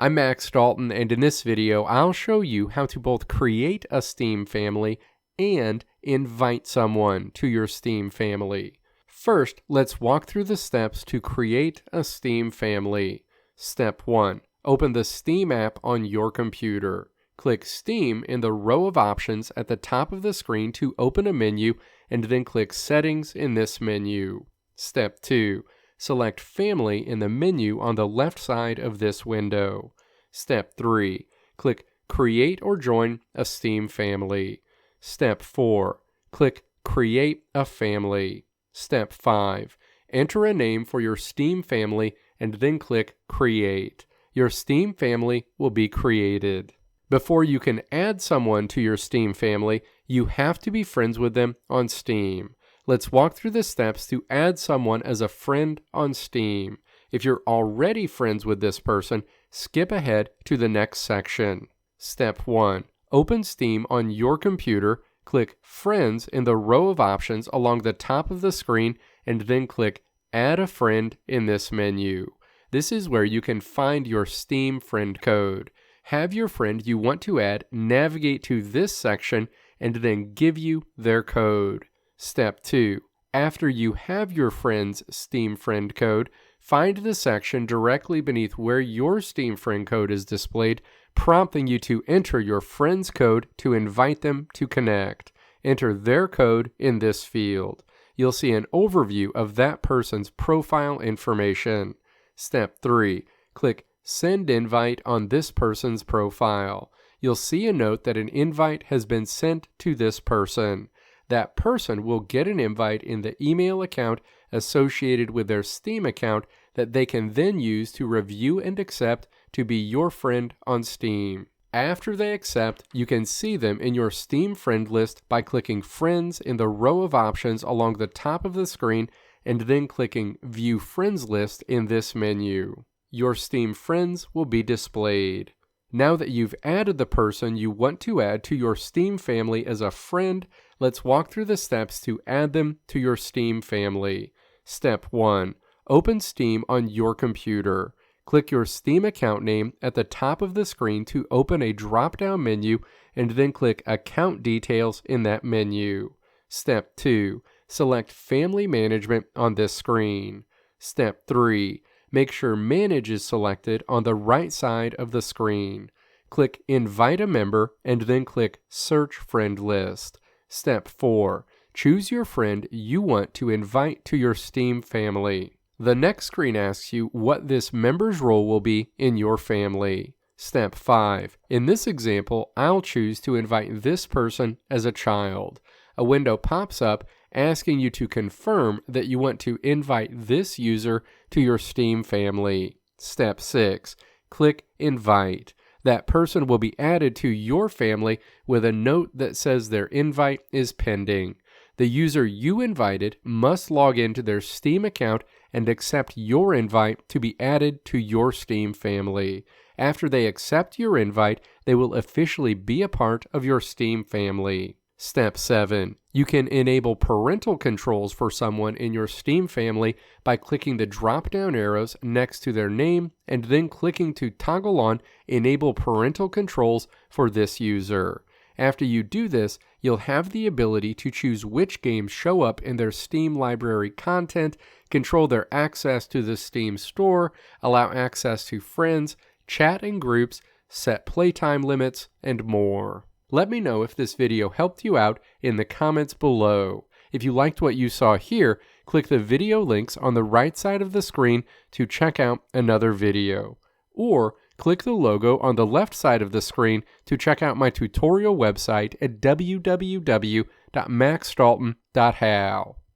I'm Max Dalton, and in this video, I'll show you how to both create a Steam family and invite someone to your Steam family. First, let's walk through the steps to create a Steam family. Step 1. Open the Steam app on your computer. Click Steam in the row of options at the top of the screen to open a menu, and then click Settings in this menu. Step 2. Select Family in the menu on the left side of this window. Step 3. Click Create or Join a Steam Family. Step 4. Click Create a Family. Step 5. Enter a name for your Steam family and then click Create. Your Steam family will be created. Before you can add someone to your Steam family, you have to be friends with them on Steam. Let's walk through the steps to add someone as a friend on Steam. If you're already friends with this person, skip ahead to the next section. Step 1. Open Steam on your computer, click Friends in the row of options along the top of the screen, and then click Add a Friend in this menu. This is where you can find your Steam friend code. Have your friend you want to add navigate to this section and then give you their code. Step 2. After you have your friend's Steam friend code, find the section directly beneath where your Steam friend code is displayed, prompting you to enter your friend's code to invite them to connect. Enter their code in this field. You'll see an overview of that person's profile information. Step 3. Click Send Invite on this person's profile. You'll see a note that an invite has been sent to this person. That person will get an invite in the email account associated with their Steam account that they can then use to review and accept to be your friend on Steam. After they accept, you can see them in your Steam friend list by clicking Friends in the row of options along the top of the screen and then clicking View Friends List in this menu. Your Steam friends will be displayed. Now that you've added the person you want to add to your Steam family as a friend, let's walk through the steps to add them to your Steam family. Step 1. Open Steam on your computer. Click your Steam account name at the top of the screen to open a drop-down menu and then click Account Details in that menu. Step 2. Select Family Management on this screen. Step 3. Make sure Manage is selected on the right side of the screen. Click Invite a Member and then click Search Friend List. Step 4. Choose your friend you want to invite to your Steam family. The next screen asks you what this member's role will be in your family. Step 5. In this example, I'll choose to invite this person as a child. A window pops up asking you to confirm that you want to invite this user to your Steam family. Step 6. Click Invite. That person will be added to your family with a note that says their invite is pending. The user you invited must log into their Steam account and accept your invite to be added to your Steam family. After they accept your invite, they will officially be a part of your Steam family. Step 7. You can enable parental controls for someone in your Steam family by clicking the drop-down arrows next to their name and then clicking to toggle on Enable Parental Controls for this user. After you do this, you'll have the ability to choose which games show up in their Steam library content, control their access to the Steam store, allow access to friends, chat in groups, set playtime limits, and more. Let me know if this video helped you out in the comments below. If you liked what you saw here, click the video links on the right side of the screen to check out another video. Or click the logo on the left side of the screen to check out my tutorial website at www.maxdalton.how.